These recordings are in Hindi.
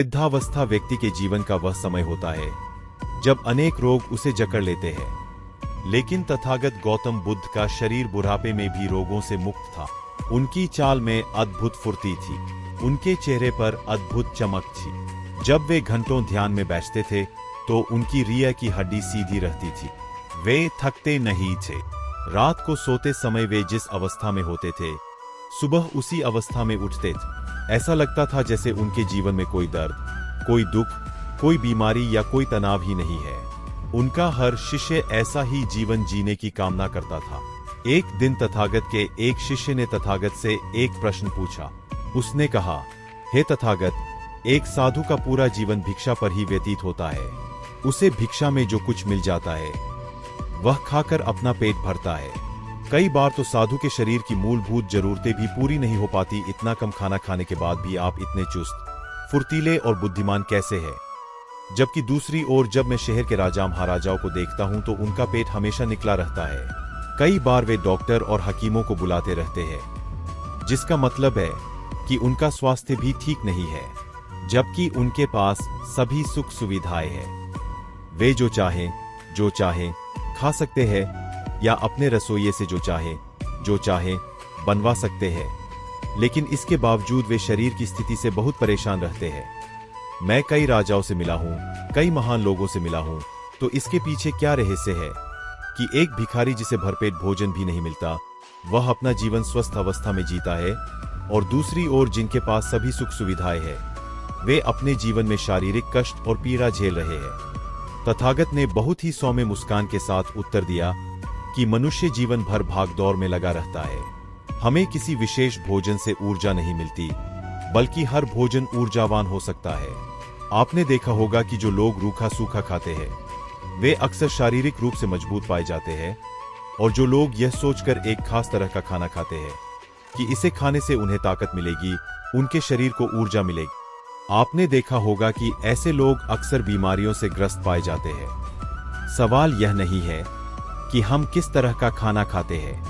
वृद्धावस्था व्यक्ति के जीवन का वह समय होता है जब अनेक रोग उसे जकड़ लेते हैं। लेकिन तथागत गौतम बुद्ध का शरीर बुढ़ापे में भी रोगों से मुक्त था। उनकी चाल में अद्भुत फुर्ती थी, उनके चेहरे पर अद्भुत चमक थी। जब वे घंटों ध्यान में बैठते थे तो उनकी रीढ़ की हड्डी सीधी रहती थी। वे थकते नहीं थे। रात को सोते समय वे जिस अवस्था में होते थे, सुबह उसी अवस्था में उठते थे। ऐसा लगता था जैसे उनके जीवन में कोई दर्द, कोई दुख, कोई बीमारी या कोई तनाव ही नहीं है। उनका हर शिष्य ऐसा ही जीवन जीने की कामना करता था। एक दिन तथागत के एक शिष्य ने तथागत से एक प्रश्न पूछा। उसने कहा, हे तथागत, एक साधु का पूरा जीवन भिक्षा पर ही व्यतीत होता है। उसे भिक्षा में जो कुछ मिल जाता है वह खाकर अपना पेट भरता है। कई बार तो साधु के शरीर की मूलभूत जरूरतें भी पूरी नहीं हो पाती। इतना कम खाना खाने के बाद भी आप इतने चुस्त, फुर्तीले और बुद्धिमान कैसे हैं? जबकि दूसरी ओर जब मैं शहर के राजा महाराजाओं को देखता हूं तो उनका पेट हमेशा निकला रहता है। कई बार वे डॉक्टर और हकीमों को बुलाते रहते हैं, जिसका मतलब है कि उनका स्वास्थ्य भी ठीक नहीं है, जबकि उनके पास सभी सुख सुविधाएं हैं। वे जो चाहे खा सकते हैं या अपने रसोइये से जो चाहे बनवा सकते हैं, लेकिन इसके बावजूद वे शरीर की स्थिति से बहुत परेशान रहते हैं। मैं कई राजाओं से मिला हूं, कई महान लोगों से मिला हूं, तो इसके पीछे क्या रहस्य है कि एक भिखारी जिसे भरपेट भोजन भी नहीं मिलता, वह अपना जीवन स्वस्थ अवस्था में जीता है, और दूसरी ओर जिनके पास सभी सुख सुविधाएं हैं, वे अपने जीवन में शारीरिक कष्ट और पीड़ा झेल रहे हैं। तथागत ने बहुत ही सौम्य मुस्कान के साथ उत्तर दिया कि मनुष्य जीवन भर भागदौड़ में लगा रहता है। हमें किसी विशेष भोजन से ऊर्जा नहीं मिलती, बल्कि हर भोजन ऊर्जावान हो सकता है। आपने देखा होगा कि जो लोग रूखा सूखा खाते हैं वे अक्सर शारीरिक रूप से मजबूत पाए जाते हैं, और जो लोग यह सोचकर एक खास तरह का खाना खाते हैं कि इसे खाने से उन्हें ताकत मिलेगी, उनके शरीर को ऊर्जा मिलेगी, आपने देखा होगा कि ऐसे लोग अक्सर बीमारियों से ग्रस्त पाए जाते हैं। सवाल यह नहीं है कि हम किस तरह का खाना खाते हैं,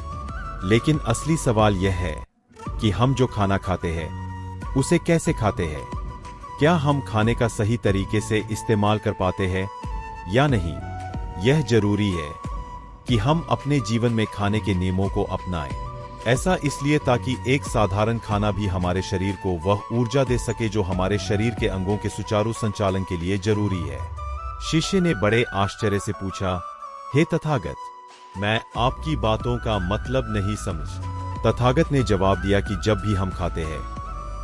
लेकिन असली सवाल यह है कि हम जो खाना खाते हैं उसे कैसे खाते हैं। क्या हम खाने का सही तरीके से इस्तेमाल कर पाते हैं या नहीं? यह जरूरी है कि हम अपने जीवन में खाने के नियमों को अपनाएं। ऐसा इसलिए ताकि एक साधारण खाना भी हमारे शरीर को वह ऊर्जा दे सके जो हमारे शरीर के अंगों के सुचारू संचालन के लिए जरूरी है। शिष्य ने बड़े आश्चर्य से पूछा, हे तथागत, मैं आपकी बातों का मतलब नहीं समझ। तथागत ने जवाब दिया कि जब भी हम खाते हैं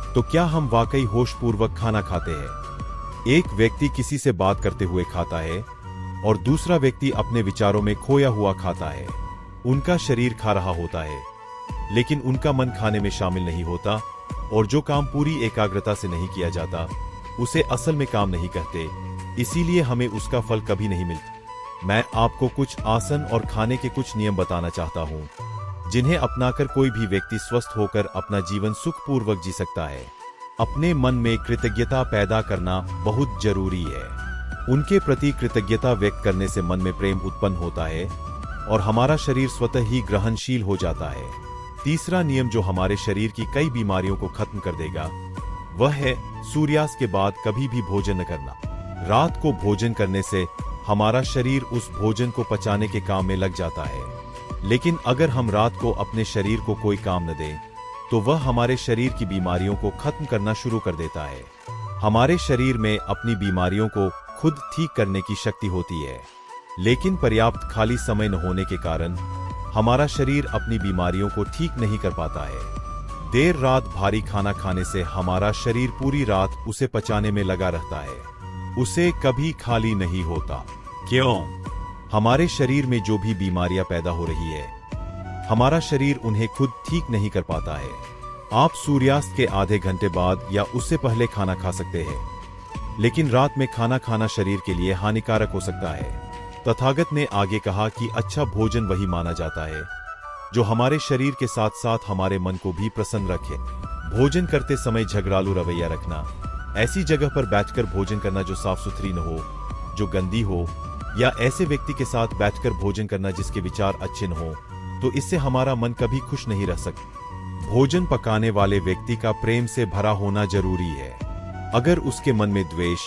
तो क्या हम वाकई होशपूर्वक खाना खाते हैं? एक व्यक्ति किसी से बात करते हुए खाता है और दूसरा व्यक्ति अपने विचारों में खोया हुआ खाता है। उनका शरीर खा रहा होता है, लेकिन उनका मन खाने में शामिल नहीं होता, और जो काम पूरी एकाग्रता से नहीं किया जाता उसे असल में काम नहीं कहते, इसीलिए हमें उसका फल कभी नहीं मिलता। मैं आपको कुछ आसन और खाने के कुछ नियम बताना चाहता हूँ, जिन्हें अपनाकर कोई भी व्यक्ति स्वस्थ होकर अपना जीवन सुखपूर्वक जी सकता है। अपने मन में कृतज्ञता पैदा करना बहुत जरूरी है। उनके प्रति कृतज्ञता व्यक्त करने से मन में प्रेम उत्पन्न होता है और हमारा शरीर स्वतः ही ग्रहणशील हो जाता है। तीसरा नियम जो हमारे शरीर की कई बीमारियों को खत्म कर देगा वह है सूर्यास्त के बाद कभी भी भोजन न करना। रात को भोजन करने से हमारा शरीर उस भोजन को पचाने के काम में लग जाता है, लेकिन अगर हम रात को अपने शरीर को कोई काम न दें तो वह हमारे शरीर की बीमारियों को खत्म करना शुरू कर देता है। हमारे शरीर में अपनी बीमारियों को खुद ठीक करने की शक्ति होती है, लेकिन पर्याप्त खाली समय न होने के कारण हमारा शरीर अपनी बीमारियों को ठीक नहीं कर पाता है। देर रात भारी खाना खाने से हमारा शरीर पूरी रात उसे पचाने में लगा रहता है, उसे कभी खाली नहीं होता। क्यों? हमारे शरीर में जो भी बीमारियां पैदा हो रही है, हमारा शरीर उन्हें खुद ठीक नहीं कर पाता है। आप सूर्यास्त के आधे घंटे बाद या उससे पहले खाना खा सकते हैं, लेकिन रात में खाना खाना शरीर के लिए हानिकारक हो सकता है। तथागत ने आगे कहा कि अच्छा भोजन वही माना जाता है जो हमारे शरीर के साथ साथ हमारे मन को भी प्रसन्न रखे। भोजन करते समय झगड़ालू रवैया रखना, ऐसी जगह पर बैठकर भोजन करना जो साफ सुथरी न हो, जो गंदी हो, या ऐसे व्यक्ति के साथ बैठकर भोजन करना जिसके विचार अच्छे न हो, तो इससे हमारा मन कभी खुश नहीं रह सकता। भोजन पकाने वाले व्यक्ति का प्रेम से भरा होना जरूरी है। अगर उसके मन में द्वेष,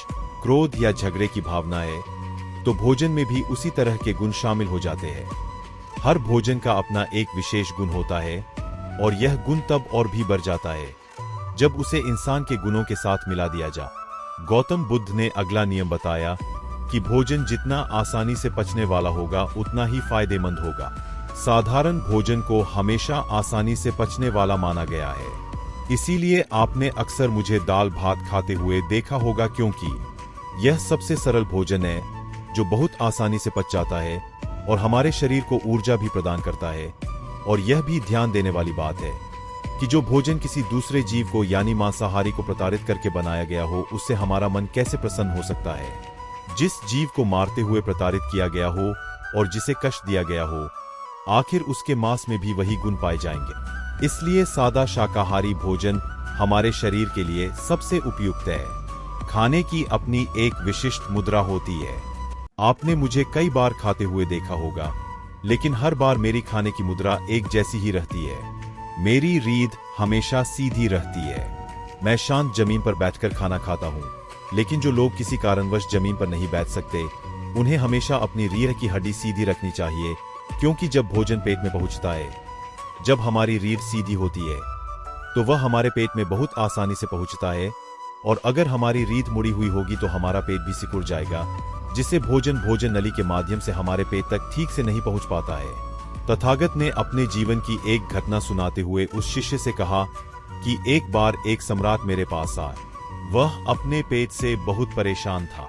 क्रोध या झगड़े की भावना है तो भोजन में भी उसी तरह के गुण शामिल हो जाते हैं। हर भोजन का अपना एक विशेष गुण होता है और यह गुण तब और भी बढ़ जाता है जब उसे इंसान के गुणों के साथ मिला दिया जा। गौतम बुद्ध ने अगला नियम बताया कि भोजन जितना आसानी से पचने वाला होगा उतना ही फायदेमंद होगा। साधारण भोजन को हमेशा आसानी से पचने वाला माना गया है, इसीलिए आपने अक्सर मुझे दाल भात खाते हुए देखा होगा, क्योंकि यह सबसे सरल भोजन है जो बहुत आसानी से पच जाता है और हमारे शरीर को ऊर्जा भी प्रदान करता है। और यह भी ध्यान देने वाली बात है कि जो भोजन किसी दूसरे जीव को यानी मांसाहारी को प्रताड़ित करके बनाया गया हो, उससे हमारा मन कैसे प्रसन्न हो सकता है। जिस जीव को मारते हुए प्रताड़ित किया गया हो और जिसे कष्ट दिया गया हो, आखिर उसके मांस में भी वही गुण पाए जाएंगे। इसलिए सादा शाकाहारी भोजन हमारे शरीर के लिए सबसे उपयुक्त है। खाने की अपनी एक विशिष्ट मुद्रा होती है। आपने मुझे कई बार खाते हुए देखा होगा, लेकिन हर बार मेरी खाने की मुद्रा एक जैसी ही रहती है। मेरी रीढ़ हमेशा सीधी रहती है। मैं शांत जमीन पर बैठकर खाना खाता हूँ, लेकिन जो लोग किसी कारणवश जमीन पर नहीं बैठ सकते, उन्हें हमेशा अपनी रीढ़ की हड्डी सीधी रखनी चाहिए, क्योंकि जब भोजन पेट में पहुंचता है, जब हमारी रीढ़ सीधी होती है तो वह हमारे पेट में बहुत आसानी से पहुंचता है। और अगर हमारी रीढ़ मुड़ी हुई होगी तो हमारा पेट भी सिकुड़ जाएगा, जिससे भोजन नली के माध्यम से हमारे पेट तक ठीक से नहीं पहुंच पाता है। तथागत ने अपने जीवन की एक घटना सुनाते हुए उस शिष्य से कहा कि एक बार एक सम्राट मेरे पास आया। वह अपने पेट से बहुत परेशान था।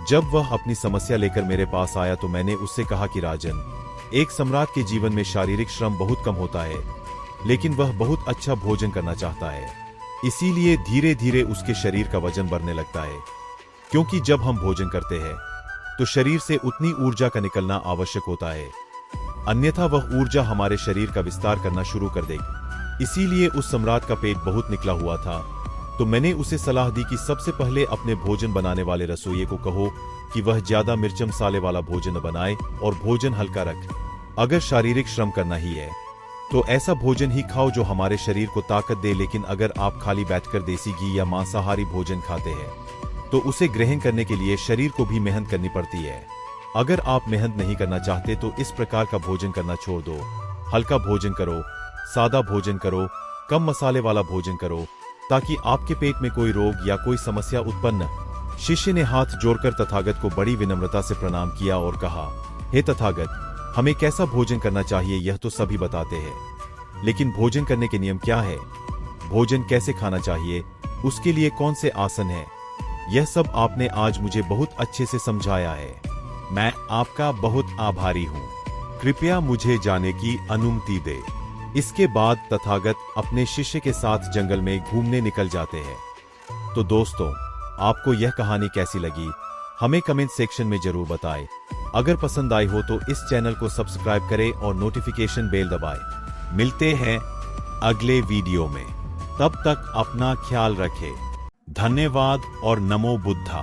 जब वह अपनी समस्या लेकर मेरे पास आया तो मैंने उससे कहा कि राजन, एक सम्राट के जीवन में शारीरिक श्रम बहुत कम होता है, लेकिन वह बहुत अच्छा भोजन करना चाहता है। इसीलिए धीरे धीरे उसके शरीर का वजन बढ़ने लगता है, क्योंकि जब हम भोजन करते हैं तो शरीर से उतनी ऊर्जा का निकलना आवश्यक होता है, अन्यथा वह ऊर्जा हमारे शरीर का विस्तार करना शुरू कर देगी। इसीलिए उस सम्राट का पेट बहुत निकला हुआ था, तो मैंने उसे सलाह दी कि सबसे पहले अपने भोजन बनाने वाले रसोइये को कहो कि वह ज्यादा मिर्च मसाले वाला भोजन न बनाए और भोजन हल्का रख। अगर शारीरिक श्रम करना ही है तो ऐसा भोजन ही खाओ जो हमारे शरीर को ताकत दे। लेकिन अगर आप खाली बैठकर देसी घी या मांसाहारी भोजन खाते हैं तो उसे ग्रहण करने के लिए शरीर को भी मेहनत करनी पड़ती है। अगर आप मेहनत नहीं करना चाहते तो इस प्रकार का भोजन करना छोड़ दो। हल्का भोजन करो, सादा भोजन करो, कम मसाले वाला भोजन करो, ताकि आपके पेट में कोई रोग या कोई समस्या उत्पन्न न। शिष्य ने हाथ जोड़कर तथागत को बड़ी विनम्रता से प्रणाम किया और कहा, हे तथागत, हमें कैसा भोजन करना चाहिए यह तो सभी बताते हैं, लेकिन भोजन करने के नियम क्या है? भोजन कैसे खाना चाहिए? उसके लिए कौन से आसन हैं? यह सब आपने आज मुझे बहुत अच्छे से समझाया है। मैं आपका बहुत आभारी हूँ। कृपया मुझे जाने की अनुमति दे। इसके बाद तथागत अपने शिष्य के साथ जंगल में घूमने निकल जाते हैं। तो दोस्तों, आपको यह कहानी कैसी लगी हमें कमेंट सेक्शन में जरूर बताएं। अगर पसंद आई हो तो इस चैनल को सब्सक्राइब करें और नोटिफिकेशन बेल दबाएं। मिलते हैं अगले वीडियो में, तब तक अपना ख्याल रखें। धन्यवाद और नमो बुद्धा।